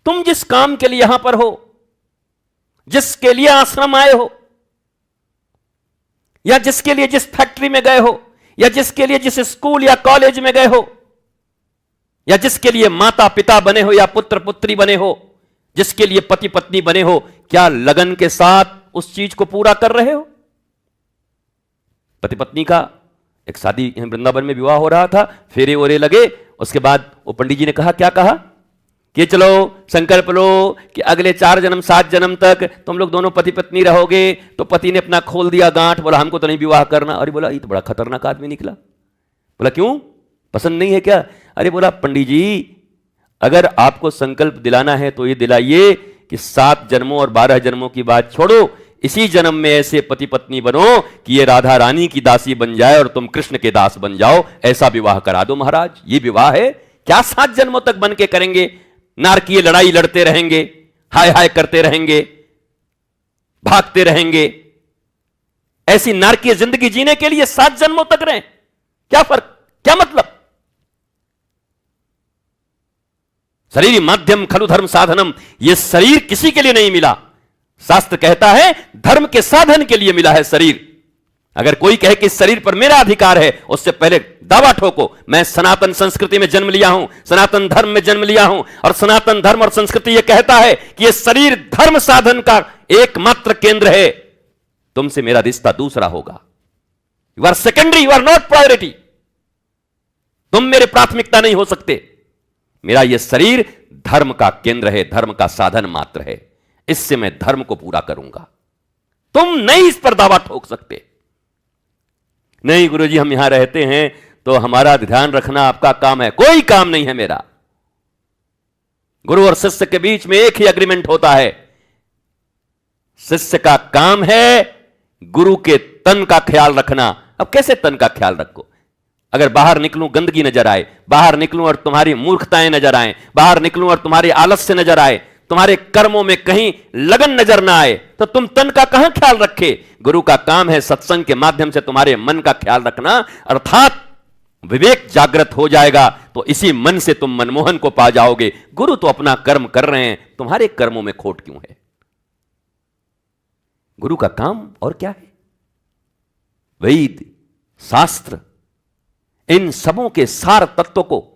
तुम जिस काम के लिए यहां पर हो, जिसके लिए आश्रम आए हो, या जिसके लिए जिस फैक्ट्री में गए हो, या जिसके लिए जिस स्कूल या कॉलेज में गए हो, या जिसके लिए माता पिता बने हो या पुत्र पुत्री बने हो, जिसके लिए पति पत्नी बने हो, क्या लगन के साथ उस चीज को पूरा कर रहे हो? पति पत्नी का एक शादी वृंदावन में विवाह हो रहा था, फेरे ओरे लगे, उसके बाद वो पंडित जी ने कहा, क्या कहा कि चलो संकल्प लो कि अगले 4 जन्म 7 जन्म तक तुम लोग दोनों पति पत्नी रहोगे। तो पति ने अपना खोल दिया गांठ, बोला हमको तो नहीं विवाह करना। अरे बोला ये तो बड़ा खतरनाक आदमी निकला। बोला क्यों, पसंद नहीं है क्या? अरे बोला पंडित जी अगर आपको संकल्प दिलाना है तो ये दिलाइए कि 7 जन्मों और 12 जन्मों की बात छोड़ो, इसी जन्म में ऐसे पति पत्नी बनो कि ये राधा रानी की दासी बन जाए और तुम कृष्ण के दास बन जाओ, ऐसा विवाह करा दो महाराज। ये विवाह है क्या 7 जन्मों तक बन के करेंगे? नारकीय लड़ाई लड़ते रहेंगे, हाय हाय करते रहेंगे, भागते रहेंगे। ऐसी नारकीय जिंदगी जीने के लिए 7 जन्मों तक रहें? क्या फर्क, क्या मतलब? शरीर माध्यम खलु धर्म साधनम, यह शरीर किसी के लिए नहीं मिला। शास्त्र कहता है धर्म के साधन के लिए मिला है शरीर। अगर कोई कहे कि इस शरीर पर मेरा अधिकार है, उससे पहले दावा ठोको मैं सनातन संस्कृति में जन्म लिया हूं, सनातन धर्म में जन्म लिया हूं, और सनातन धर्म और संस्कृति यह कहता है कि यह शरीर धर्म साधन का एकमात्र केंद्र है। तुमसे मेरा रिश्ता दूसरा होगा। You are secondary, you are not priority. तुम मेरे प्राथमिकता नहीं हो सकते। मेरा यह शरीर धर्म का केंद्र है, धर्म का साधन मात्र है। इससे मैं धर्म को पूरा करूंगा। तुम नहीं इस पर दावा ठोक सकते। नहीं गुरुजी हम यहां रहते हैं तो हमारा ध्यान रखना आपका काम है। कोई काम नहीं है मेरा। गुरु और शिष्य के बीच में एक ही एग्रीमेंट होता है। शिष्य का काम है गुरु के तन का ख्याल रखना। अब कैसे तन का ख्याल रखो? अगर बाहर निकलूं गंदगी नजर आए, बाहर निकलूं और तुम्हारी मूर्खताएं नजर आए, बाहर निकलूं और तुम्हारी आलस्य नजर आए, तुम्हारे कर्मों में कहीं लगन नजर ना आए, तो तुम तन का कहां ख्याल रखे? गुरु का काम है सत्संग के माध्यम से तुम्हारे मन का ख्याल रखना, अर्थात विवेक जागृत हो जाएगा तो इसी मन से तुम मनमोहन को पा जाओगे। गुरु तो अपना कर्म कर रहे हैं, तुम्हारे कर्मों में खोट क्यों है? गुरु का काम और क्या है? वेद, शास्त्र, इन सबों के सार तत्व को,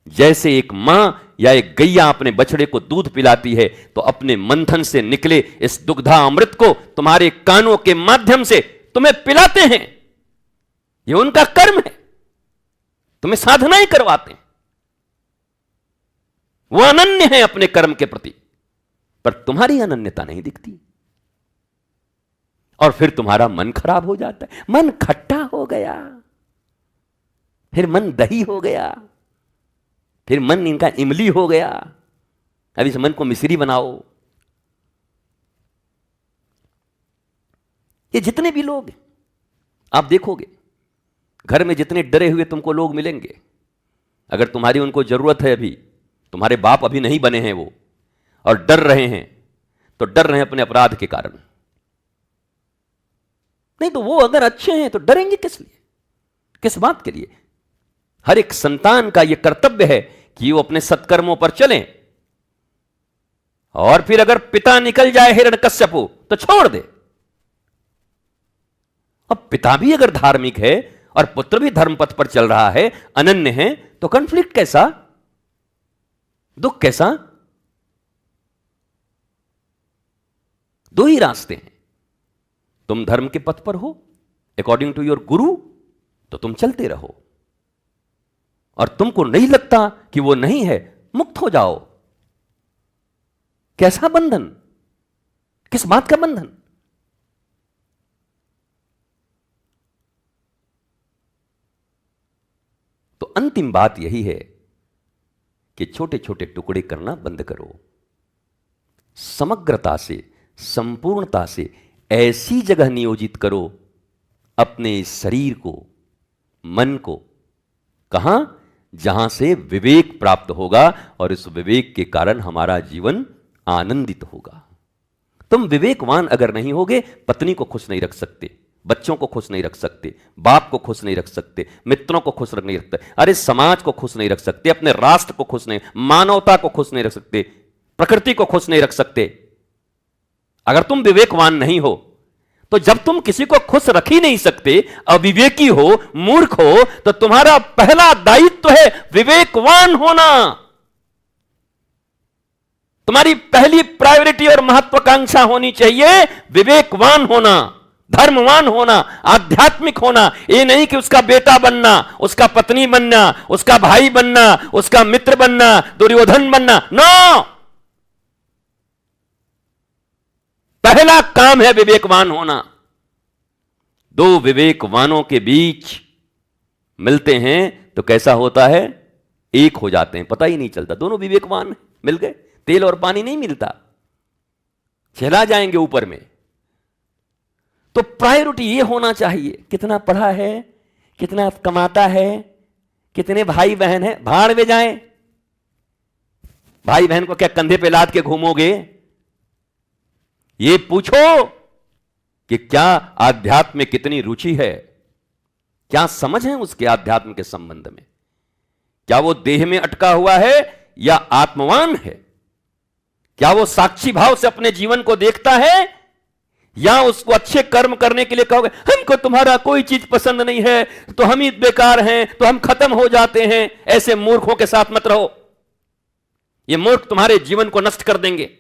जैसे एक मां या एक गैया अपने बछड़े को दूध पिलाती है तो अपने मंथन से निकले इस दुग्धा अमृत को तुम्हारे कानों के माध्यम से तुम्हें पिलाते हैं। यह उनका कर्म है, तुम्हें साधनाएं करवाते हैं। वो अनन्य है अपने कर्म के प्रति, पर तुम्हारी अनन्यता नहीं दिखती और फिर तुम्हारा मन खराब हो जाता है। मन खट्टा हो गया, फिर मन दही हो गया, फिर मन इनका इमली हो गया। अब इस मन को मिश्री बनाओ। ये जितने भी लोग आप देखोगे, घर में जितने डरे हुए तुमको लोग मिलेंगे, अगर तुम्हारी उनको जरूरत है, अभी तुम्हारे बाप अभी नहीं बने हैं वो, और डर रहे हैं, तो डर रहे हैं अपने अपराध के कारण। नहीं तो वो अगर अच्छे हैं तो डरेंगे किस लिए, किस बात के लिए? हर एक संतान का यह कर्तव्य है कि वो अपने सत्कर्मों पर चलें, और फिर अगर पिता निकल जाए हिरण्यकश्यपु तो छोड़ दे। अब पिता भी अगर धार्मिक है और पुत्र भी धर्म पथ पर चल रहा है, अनन्य है, तो कॉन्फ्लिक्ट कैसा, दुख कैसा? दो ही रास्ते हैं। तुम धर्म के पथ पर हो अकॉर्डिंग टू योर गुरु, तो तुम चलते रहो, और तुमको नहीं लगता कि वो नहीं है, मुक्त हो जाओ। कैसा बंधन, किस बात का बंधन? तो अंतिम बात यही है कि छोटे छोटे टुकड़े करना बंद करो। समग्रता से, संपूर्णता से ऐसी जगह नियोजित करो अपने शरीर को, मन को। कहां? जहां से विवेक प्राप्त होगा, और इस विवेक के कारण हमारा जीवन आनंदित होगा। तुम विवेकवान अगर नहीं होगे, पत्नी को खुश नहीं रख सकते, बच्चों को खुश नहीं रख सकते, बाप को खुश नहीं रख सकते, मित्रों को खुश नहीं रख सकते, अरे समाज को खुश नहीं रख सकते, अपने राष्ट्र को खुश नहीं, मानवता को खुश नहीं रख सकते। प्रकृति को खुश नहीं रख सकते। अगर तुम विवेकवान नहीं हो तो जब तुम किसी को खुश रख ही नहीं सकते, अविवेकी हो, मूर्ख हो, तो तुम्हारा पहला दायित्व है विवेकवान होना। तुम्हारी पहली प्रायोरिटी और महत्वाकांक्षा होनी चाहिए विवेकवान होना, धर्मवान होना, आध्यात्मिक होना। ये नहीं कि उसका बेटा बनना, उसका पत्नी बनना, उसका भाई बनना, उसका मित्र बनना, दुर्योधन बनना। नो, पहला काम है विवेकवान होना। दो विवेकवानों के बीच मिलते हैं तो कैसा होता है? एक हो जाते हैं, पता ही नहीं चलता। दोनों विवेकवान मिल गए, तेल और पानी नहीं मिलता, चला जाएंगे ऊपर में। तो प्रायोरिटी ये होना चाहिए, कितना पढ़ा है, कितना कमाता है, कितने भाई बहन है। भाड़ में जाएं, भाई बहन को क्या कंधे पे लाद के घूमोगे? ये पूछो कि क्या आध्यात्म में कितनी रुचि है, क्या समझ है उसके आध्यात्म के संबंध में, क्या वो देह में अटका हुआ है या आत्मवान है, क्या वो साक्षी भाव से अपने जीवन को देखता है या उसको अच्छे कर्म करने के लिए कहोगे हमको तुम्हारा कोई चीज पसंद नहीं है तो हम ही बेकार हैं, तो हम खत्म हो जाते हैं। ऐसे मूर्खों के साथ मत रहो, ये मूर्ख तुम्हारे जीवन को नष्ट कर देंगे।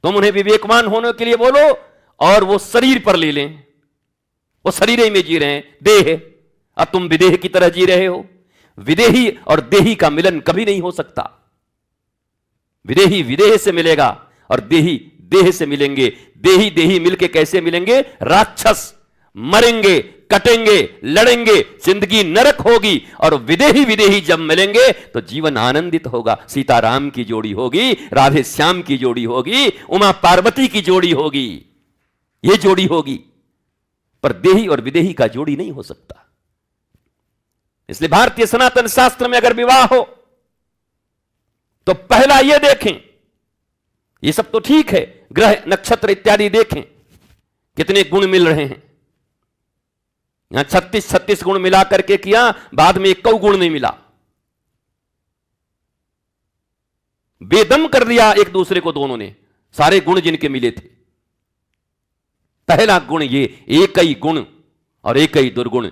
तुम उन्हें विवेकवान होने के लिए बोलो और वो शरीर पर ले लें, वो शरीर ही में जी रहे हैं, देह। अब तुम विदेह की तरह जी रहे हो। विदेही और देही का मिलन कभी नहीं हो सकता। विदेही विदेह से मिलेगा और देही देह से मिलेंगे। देही देही मिलके कैसे मिलेंगे? राक्षस, मरेंगे, कटेंगे, लड़ेंगे, जिंदगी नरक होगी। और विदेही विदेही जब मिलेंगे तो जीवन आनंदित होगा। सीताराम की जोड़ी होगी, राधे श्याम की जोड़ी होगी, उमा पार्वती की जोड़ी होगी, यह जोड़ी होगी। पर देही और विदेही का जोड़ी नहीं हो सकता। इसलिए भारतीय सनातन शास्त्र में अगर विवाह हो तो पहला यह देखें, ये सब तो ठीक है, ग्रह नक्षत्र इत्यादि देखें कितने गुण मिल रहे हैं। यहां 36 गुण मिला करके किया, बाद में एक गुण नहीं मिला, बेदम कर दिया एक दूसरे को दोनों ने, सारे गुण जिनके मिले थे। पहला गुण ये, एक ही गुण और एक ही दुर्गुण।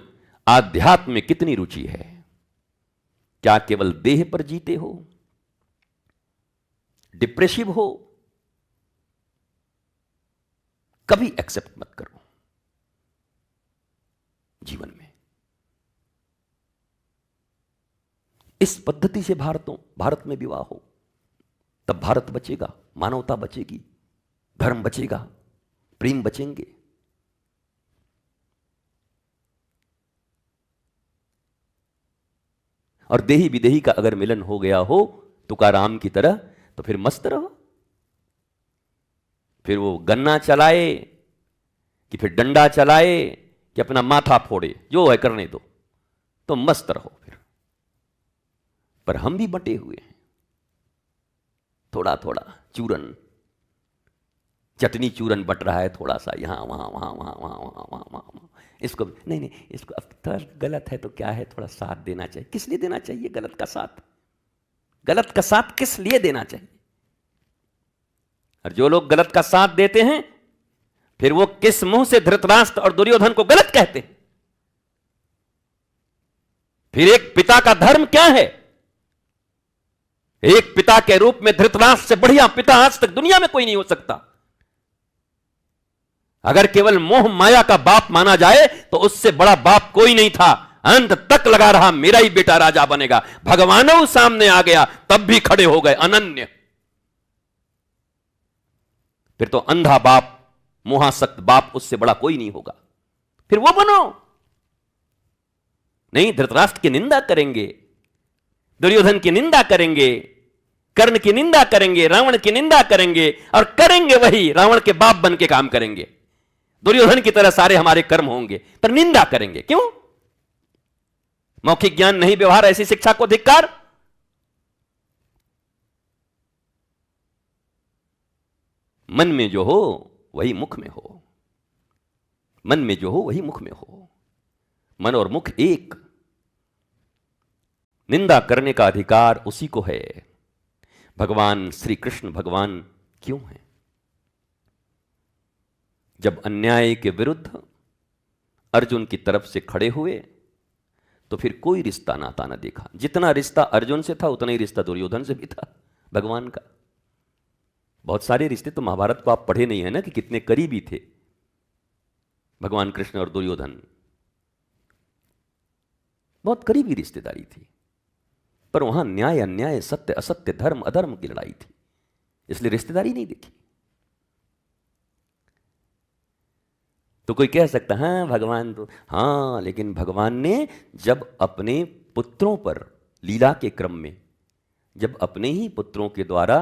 आध्यात्म में कितनी रुचि है? क्या केवल देह पर जीते हो? डिप्रेसिव हो? कभी एक्सेप्ट मत करो जीवन में। इस पद्धति से भारत में विवाह हो, तब भारत बचेगा, मानवता बचेगी, धर्म बचेगा, प्रेम बचेंगे। और देही विदेही का अगर मिलन हो गया हो तुकाराम की तरह, तो फिर मस्त रहो। फिर वो गन्ना चलाए कि फिर डंडा चलाए कि अपना माथा फोड़े, जो है करने दो, तो मस्त रहो फिर। पर हम भी बटे हुए हैं, थोड़ा थोड़ा चूरन, चटनी चूरन बट रहा है, थोड़ा सा यहां वहां वहां वहां वहां वहां वहां वहां। इसको नहीं, इसको अब थोड़ा गलत है तो क्या है, थोड़ा साथ देना चाहिए। किस लिए देना चाहिए गलत का साथ? गलत का साथ किस लिए देना चाहिए? और जो लोग गलत का साथ देते हैं, फिर वो किस मुंह से धृतराष्ट्र और दुर्योधन को गलत कहते हैं? फिर एक पिता का धर्म क्या है? एक पिता के रूप में धृतराष्ट्र से बढ़िया पिता आज तक दुनिया में कोई नहीं हो सकता। अगर केवल मोह माया का बाप माना जाए तो उससे बड़ा बाप कोई नहीं था। अंत तक लगा रहा मेरा ही बेटा राजा बनेगा। भगवानों सामने आ गया तब भी खड़े हो गए अनन्य। फिर तो अंधा बाप, मोहासक्त बाप, उससे बड़ा कोई नहीं होगा। फिर वो बनो। नहीं, धृतराष्ट्र की निंदा करेंगे, दुर्योधन की निंदा करेंगे, कर्ण की निंदा करेंगे, रावण की निंदा करेंगे, और करेंगे वही, रावण के बाप बन के काम करेंगे। दुर्योधन की तरह सारे हमारे कर्म होंगे, पर निंदा करेंगे। क्यों? मौखिक ज्ञान नहीं, व्यवहार, ऐसी शिक्षा को धिक्कार। मन में जो हो वही मुख में हो, मन में जो हो वही मुख में हो। मन और मुख एक। निंदा करने का अधिकार उसी को है। भगवान श्री कृष्ण भगवान क्यों हैं? जब अन्याय के विरुद्ध अर्जुन की तरफ से खड़े हुए तो फिर कोई रिश्ता नाता ना देखा। जितना रिश्ता अर्जुन से था उतना ही रिश्ता दुर्योधन से भी था भगवान का। बहुत सारे रिश्ते तो महाभारत को आप पढ़े नहीं है ना कि कितने करीबी थे भगवान कृष्ण और दुर्योधन, बहुत करीबी रिश्तेदारी थी। पर वहां न्याय अन्याय, सत्य असत्य, धर्म अधर्म की लड़ाई थी, इसलिए रिश्तेदारी नहीं देखी। तो कोई कह सकता हाँ भगवान तो, हाँ लेकिन भगवान ने जब अपने पुत्रों पर लीला के क्रम में, जब अपने ही पुत्रों के द्वारा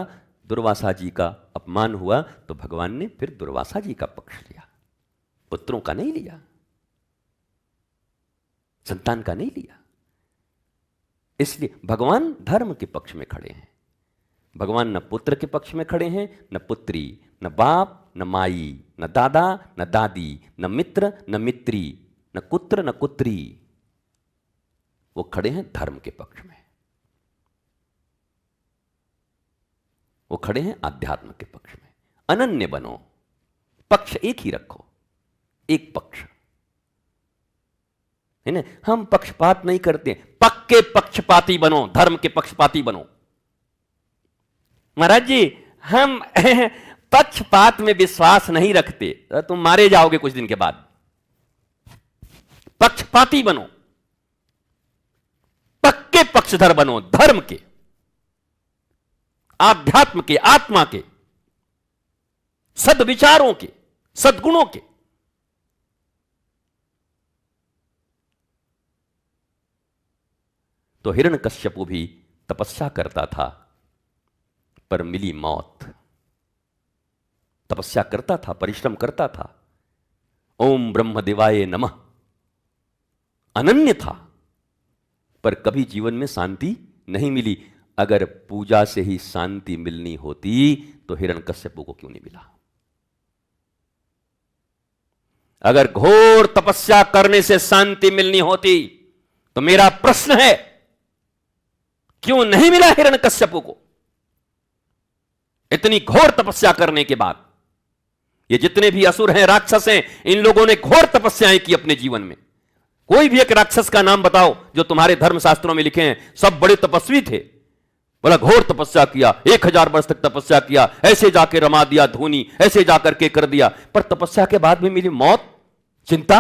दुर्वासा जी का अपमान हुआ तो भगवान ने फिर दुर्वासा जी का पक्ष लिया, पुत्रों का नहीं लिया, संतान का नहीं लिया। इसलिए भगवान धर्म के पक्ष में खड़े हैं। भगवान न पुत्र के पक्ष में खड़े हैं, न पुत्री, न बाप, न माई, न दादा, न दादी, न मित्र, न मित्री, न कुत्र, न कुत्री। वो खड़े हैं धर्म के पक्ष में, वो खड़े हैं आध्यात्म के पक्ष में। अनन्य बनो, पक्ष एक ही रखो, एक पक्ष है ना। हम पक्षपात नहीं करते, पक्के पक्षपाती बनो, धर्म के पक्षपाती बनो। महाराज जी हम पक्षपात में विश्वास नहीं रखते, तुम मारे जाओगे कुछ दिन के बाद। पक्षपाती बनो, पक्के पक्षधर बनो, धर्म के, आध्यात्म के, आत्मा के, सद्विचारों के, सद्गुणों के। तो हिरण्यकश्यपु भी तपस्या करता था पर मिली मौत। तपस्या करता था, परिश्रम करता था, ओम ब्रह्मदेवाय नमः, अनन्य था, पर कभी जीवन में शांति नहीं मिली। अगर पूजा से ही शांति मिलनी होती तो हिरण्यकश्यपु को क्यों नहीं मिला? अगर घोर तपस्या करने से शांति मिलनी होती तो मेरा प्रश्न है क्यों नहीं मिला हिरण्यकश्यपु को? इतनी घोर तपस्या करने के बाद, ये जितने भी असुर हैं, राक्षस हैं, इन लोगों ने घोर तपस्याएं की अपने जीवन में। कोई भी एक राक्षस का नाम बताओ जो तुम्हारे धर्मशास्त्रों में लिखे हैं, सब बड़े तपस्वी थे। बोला घोर तपस्या किया, 1000 वर्ष तक तपस्या किया, ऐसे जाके रमा दिया धोनी, ऐसे जाकर के कर दिया, पर तपस्या के बाद भी मिली मौत, चिंता।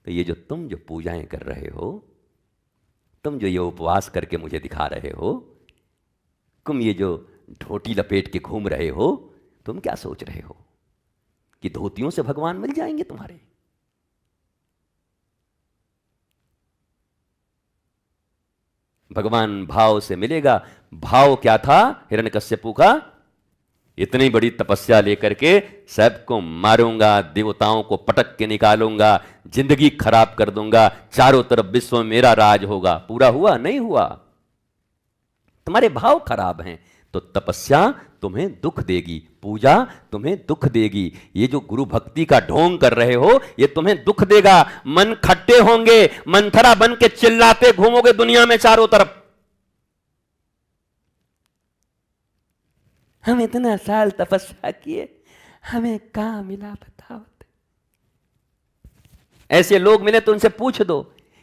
तो ये जो तुम जो पूजाएं कर रहे हो, तुम जो ये उपवास करके मुझे दिखा रहे हो, तुम ये जो धोती लपेट के घूम रहे हो, तुम क्या सोच रहे हो कि धोतियों से भगवान मिल जाएंगे तुम्हारे? भगवान भाव से मिलेगा। भाव क्या था हिरण्यकश्यपु का? इतनी बड़ी तपस्या लेकर के सबको मारूंगा, देवताओं को पटक के निकालूंगा, जिंदगी खराब कर दूंगा, चारों तरफ विश्व में मेरा राज होगा। पूरा हुआ? नहीं हुआ। तुम्हारे भाव खराब हैं तो तपस्या तुम्हें दुख देगी, पूजा तुम्हें दुख देगी। ये जो गुरु भक्ति का ढोंग कर रहे हो ये तुम्हें दुख देगा। मन खट्टे होंगे, मंथरा बन के चिल्लाते घूमोगे दुनिया में चारों तरफ। हम इतना साल तपस्या किए, हमें कहां मिला बताओ। ऐसे लोग मिले तो उनसे पूछ दो,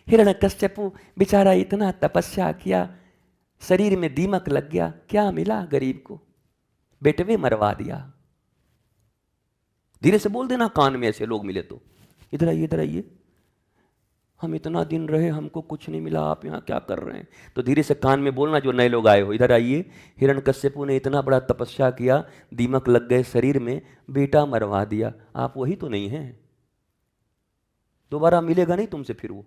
हिरण्यकश्यपु बेचारा इतना तपस्या किया, शरीर में दीमक लग गया, क्या मिला गरीब को? बेटवे मरवा दिया। धीरे से बोल देना कान में, ऐसे लोग मिले तो, इधर आइए, इधर आइए, हम इतना दिन रहे, हमको कुछ नहीं मिला, आप यहाँ क्या कर रहे हैं? तो धीरे से कान में बोलना, जो नए लोग आए हो, इधर आइए, हिरण्यकश्यपु ने इतना बड़ा तपस्या किया, दीमक लग गए शरीर में, बेटा मरवा दिया। आप वही तो नहीं हैं, दोबारा मिलेगा नहीं तुमसे फिर वो।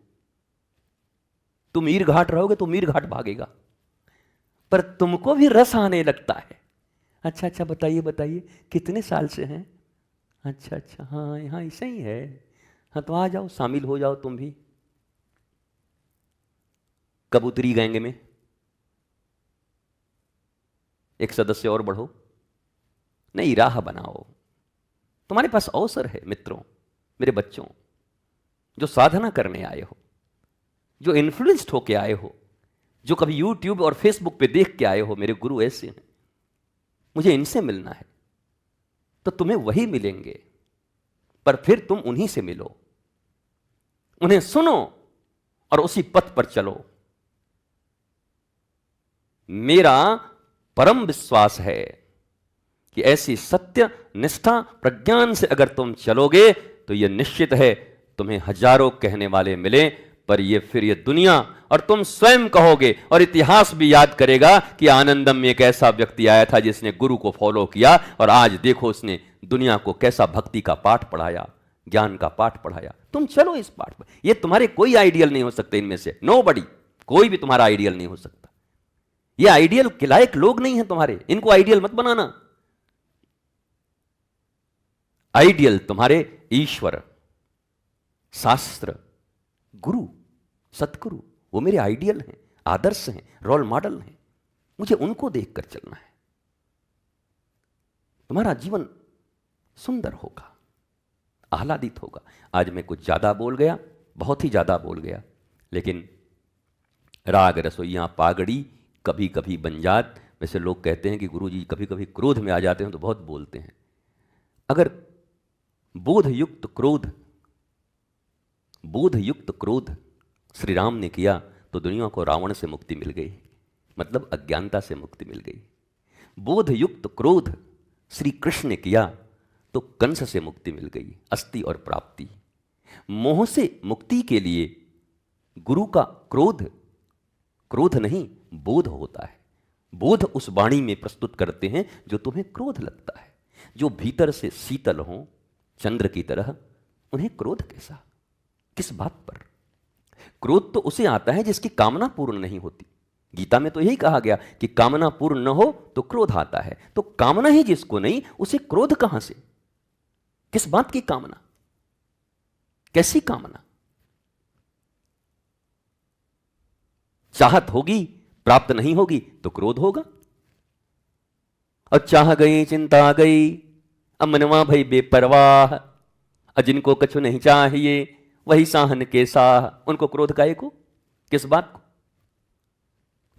तुम मीर घाट रहोगे तो मीर घाट भागेगा, पर तुमको भी रस आने लगता है। अच्छा अच्छा, बताइए बताइए, कितने साल से हैं? अच्छा अच्छा, हाँ यहाँ ऐसा ही है, हाँ तो आ जाओ, शामिल हो जाओ तुम भी कबूतरी गैंग में, एक सदस्य और बढ़ो, नई राह बनाओ। तुम्हारे पास अवसर है मित्रों, मेरे बच्चों, जो साधना करने आए हो, जो इन्फ्लुएंस्ड होके आए हो, जो कभी यूट्यूब और फेसबुक पे देख के आए हो मेरे गुरु ऐसे हैं, मुझे इनसे मिलना है, तो तुम्हें वही मिलेंगे, पर फिर तुम उन्हीं से मिलो, उन्हें सुनो और उसी पथ पर चलो। मेरा परम विश्वास है कि ऐसी सत्य निष्ठा प्रज्ञान से अगर तुम चलोगे तो यह निश्चित है तुम्हें हजारों कहने वाले मिले, पर ये फिर ये दुनिया और तुम स्वयं कहोगे और इतिहास भी याद करेगा कि आनंदम में एक ऐसा व्यक्ति आया था जिसने गुरु को फॉलो किया और आज देखो उसने दुनिया को कैसा भक्ति का पाठ पढ़ाया, ज्ञान का पाठ पढ़ाया। तुम चलो इस पाठ पर। ये तुम्हारे कोई आइडियल नहीं हो सकते इनमें से, नोबडी, कोई भी तुम्हारा आइडियल नहीं हो सकता। ये आइडियल के लायक लोग नहीं हैं तुम्हारे, इनको आइडियल मत बनाना। आइडियल तुम्हारे ईश्वर, शास्त्र, गुरु, सतगुरु, वो मेरे आइडियल हैं, आदर्श हैं, रोल मॉडल हैं। मुझे उनको देखकर चलना है। तुम्हारा जीवन सुंदर होगा, आह्लादित होगा। आज मैं कुछ ज्यादा बोल गया, बहुत ही ज्यादा बोल गया, लेकिन राग रसोइयां पागड़ी कभी कभी बन जात। वैसे लोग कहते हैं कि गुरुजी कभी कभी क्रोध में आ जाते हैं तो बहुत बोलते हैं। अगर बोधयुक्त क्रोध श्री राम ने किया तो दुनिया को रावण से मुक्ति मिल गई, मतलब अज्ञानता से मुक्ति मिल गई। बोधयुक्त क्रोध श्री कृष्ण ने किया तो कंस से मुक्ति मिल गई, अस्ति और प्राप्ति। मोह से मुक्ति के लिए गुरु का क्रोध नहीं बोध होता है। बोध उस वाणी में प्रस्तुत करते हैं जो तुम्हें क्रोध लगता है, जो भीतर से शीतल हो चंद्र की तरह। उन्हें क्रोध कैसा, किस बात पर? क्रोध तो उसे आता है जिसकी कामना पूर्ण नहीं होती। गीता में तो यही कहा गया कि कामना पूर्ण न हो तो क्रोध आता है। तो कामना ही जिसको नहीं, उसे क्रोध कहां से? किस बात की कामना, कैसी कामना? चाहत होगी, प्राप्त नहीं होगी तो क्रोध होगा। और चाह गई चिंता गई, अब मनवा भई बेपरवाह, जिनको कछु नहीं चाहिए वही साहन के साह। उनको क्रोध काहे को, किस बात को?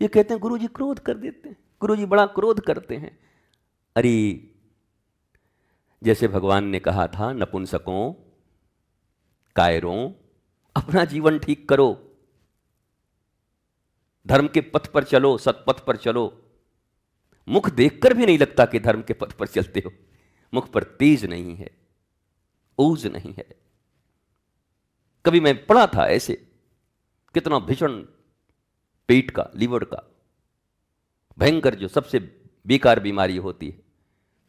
ये कहते हैं गुरुजी क्रोध कर देते हैं, गुरुजी बड़ा क्रोध करते हैं। अरे जैसे भगवान ने कहा था नपुंसकों, कायरों, अपना जीवन ठीक करो, धर्म के पथ पर चलो, सतपथ पर चलो। मुख देखकर भी नहीं लगता कि धर्म के पथ पर चलते हो। मुख पर तेज नहीं है, ओज नहीं है। कभी मैं पढ़ा था ऐसे, कितना भीषण पेट का, लीवर का भयंकर जो सबसे बेकार बीमारी होती है,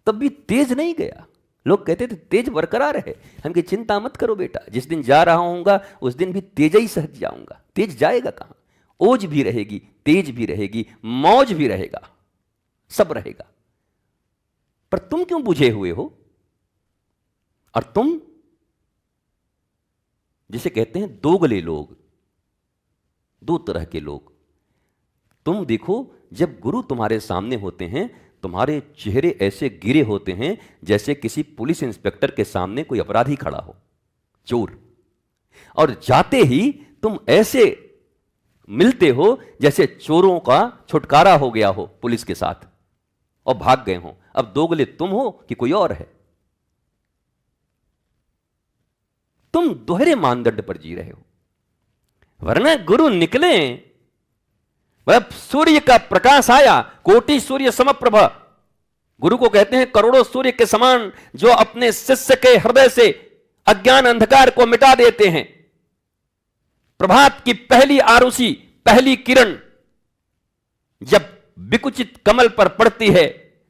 तब भी तेज नहीं गया। लोग कहते थे तेज बरकरार है। हम कि चिंता मत करो बेटा, जिस दिन जा रहा हूंगा उस दिन भी तेज ही सहज जाऊंगा। तेज जाएगा कहां? ओज भी रहेगी, तेज भी रहेगी, मौज भी रहेगा, सब रहेगा। पर तुम क्यों बुझे हुए हो? और तुम जिसे कहते हैं दोगले लोग, दो तरह के लोग। तुम देखो, जब गुरु तुम्हारे सामने होते हैं तुम्हारे चेहरे ऐसे गिरे होते हैं जैसे किसी पुलिस इंस्पेक्टर के सामने कोई अपराधी खड़ा हो, चोर, और जाते ही तुम ऐसे मिलते हो जैसे चोरों का छुटकारा हो गया हो पुलिस के साथ और भाग गए हो। अब दोगले तुम हो कि कोई और है? तुम दोहरे मानदंड पर जी रहे हो। वरना गुरु निकले, वह सूर्य का प्रकाश आया, कोटि सूर्य समप्रभ। गुरु को कहते हैं करोड़ों सूर्य के समान, जो अपने शिष्य के हृदय से अज्ञान अंधकार को मिटा देते हैं। प्रभात की पहली आरुषि, पहली किरण जब विकुचित कमल पर पड़ती है,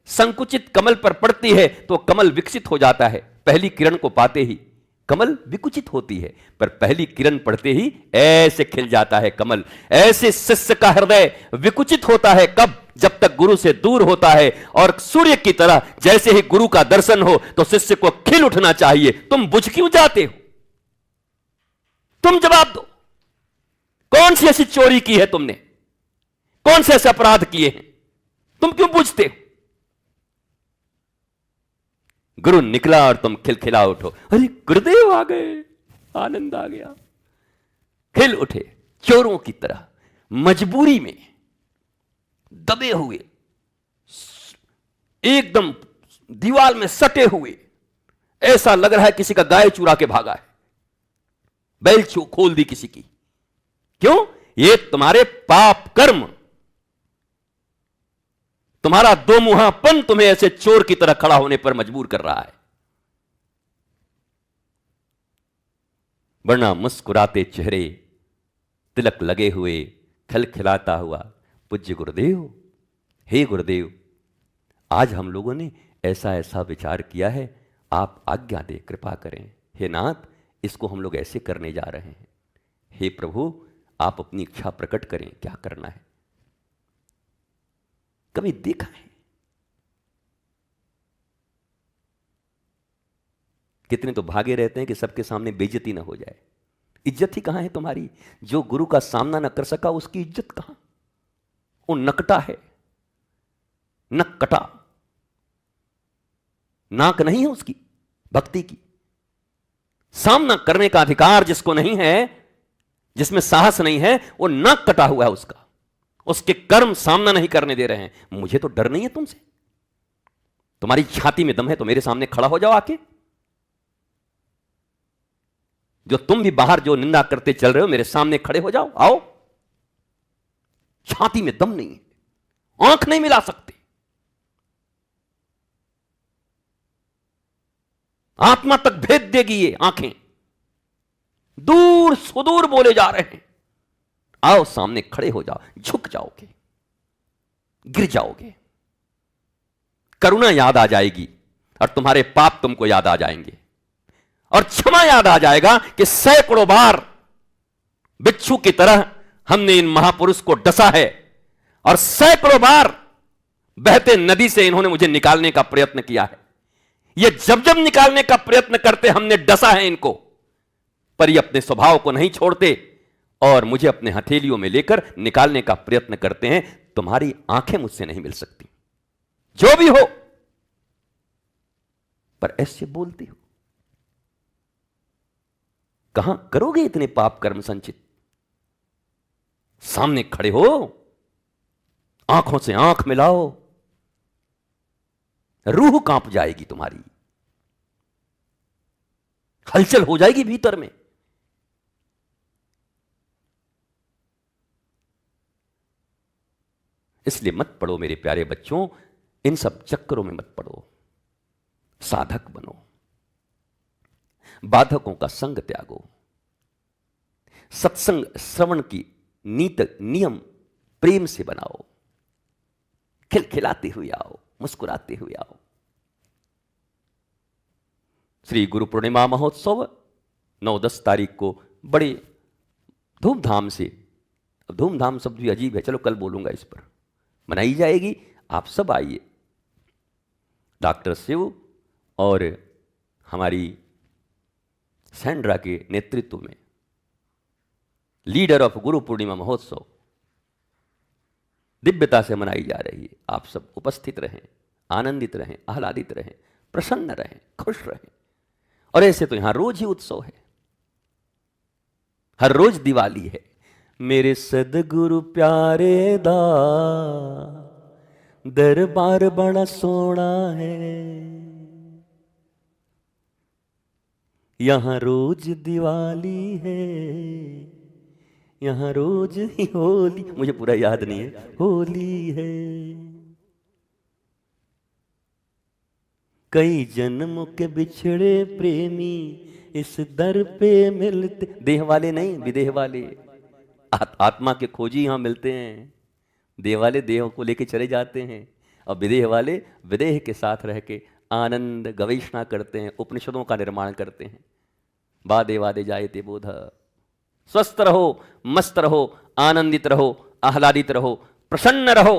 संकुचित कमल पर पड़ती है, तो कमल विकसित हो जाता है। पहली किरण को पाते ही कमल विकुचित होती है, पर पहली किरण पड़ते ही ऐसे खिल जाता है कमल। ऐसे शिष्य का हृदय विकुचित होता है कब? जब तक गुरु से दूर होता है। और सूर्य की तरह जैसे ही गुरु का दर्शन हो तो शिष्य को खिल उठना चाहिए। तुम बुझ क्यों जाते हो? तुम जवाब दो। कौन सी ऐसी चोरी की है तुमने? कौन से ऐसे अपराध किए हैं? तुम क्यों पूछते हो? गुरु निकला और तुम खिलखिला उठो। अरे गुरुदेव आ गए, आनंद आ गया। खिल उठे चोरों की तरह, मजबूरी में। दबे हुए, एकदम दीवार में सटे हुए, ऐसा लग रहा है किसी का गाय चुरा के भागा है, बैल खोल दी किसी की। क्यों? ये तुम्हारे पाप कर्म, तुम्हारा दो मुहापन तुम्हें ऐसे चोर की तरह खड़ा होने पर मजबूर कर रहा है। वरना मुस्कुराते चेहरे, तिलक लगे हुए, खिलखिलाता हुआ, पूज्य गुरुदेव, हे गुरुदेव, आज हम लोगों ने ऐसा ऐसा विचार किया है, आप आज्ञा दे, कृपा करें। हे नाथ, इसको हम लोग ऐसे करने जा रहे हैं। हे प्रभु, आप अपनी इच्छा प्रकट करें, क्या करना है। कभी देखा है? कितने तो भागे रहते हैं कि सबके सामने बेइज्जती ना हो जाए। इज्जत ही कहां है तुम्हारी? जो गुरु का सामना न कर सका, उसकी इज्जत कहां? वो नकटा है, नक कटा, नाक नहीं है उसकी भक्ति की। सामना करने का अधिकार जिसको नहीं है, जिसमें साहस नहीं है, वो नाक कटा हुआ है उसका। उसके कर्म सामना नहीं करने दे रहे हैं। मुझे तो डर नहीं है तुमसे, तुम्हारी छाती में दम है तो मेरे सामने खड़ा हो जाओ आके। जो तुम भी बाहर जो निंदा करते चल रहे हो, मेरे सामने खड़े हो जाओ, आओ। छाती में दम नहीं है, आंख नहीं मिला सकते, आत्मा तक भेद देगी ये आंखें। दूर सुदूर बोले जा रहे हैं, आओ सामने खड़े हो जाओ। झुक जाओगे, गिर जाओगे, करुणा याद आ जाएगी और तुम्हारे पाप तुमको याद आ जाएंगे, और क्षमा याद आ जाएगा कि सैकड़ों बार बिच्छू की तरह हमने इन महापुरुष को डसा है, और सैकड़ों बार बहते नदी से इन्होंने मुझे निकालने का प्रयत्न किया है। ये जब जब निकालने का प्रयत्न करते हमने डसा है इनको, पर ये अपने स्वभाव को नहीं छोड़ते और मुझे अपने हथेलियों में लेकर निकालने का प्रयत्न करते हैं। तुम्हारी आंखें मुझसे नहीं मिल सकती, जो भी हो, पर ऐसे बोलती हो। कहां करोगे इतने पाप कर्म संचित? सामने खड़े हो, आंखों से आंख मिलाओ, रूह कांप जाएगी तुम्हारी, हलचल हो जाएगी भीतर में। इसलिए मत पड़ो मेरे प्यारे बच्चों, इन सब चक्करों में मत पड़ो, साधक बनो, बाधकों का संग त्यागो, सत्संग श्रवण की नीत नियम प्रेम से बनाओ, खिलखिलाते हुए आओ, मुस्कुराते हुए आओ। श्री गुरु पूर्णिमा महोत्सव 9-10 तारीख को बड़े धूमधाम से, धूमधाम शब्द भी अजीब है, चलो कल बोलूंगा इस पर, मनाई जाएगी। आप सब आइए। डॉक्टर शिव और हमारी सैंड्रा के नेतृत्व में लीडर ऑफ गुरु पूर्णिमा महोत्सव दिव्यता से मनाई जा रही है। आप सब उपस्थित रहें, आनंदित रहें, आह्लादित रहें, प्रसन्न रहें, खुश रहें। और ऐसे तो यहां रोज ही उत्सव है, हर रोज दिवाली है। मेरे सदगुरु प्यारे दा दरबार बड़ा सोना है, यहां रोज दिवाली है, यहां रोज ही होली, मुझे पूरा याद नहीं है, होली है। कई जन्मों के बिछड़े प्रेमी इस दर पे मिलते, देह वाले नहीं, विदेह वाले, आत्मा के खोजी यहां मिलते हैं। देह वाले देह को लेके चले जाते हैं, और विदेह वाले विदेह के साथ रह के आनंद गवेषणा करते हैं, उपनिषदों का निर्माण करते हैं। वादे वादे जायते बोध। स्वस्थ रहो, मस्त रहो, आनंदित रहो, आह्लादित रहो, प्रसन्न रहो।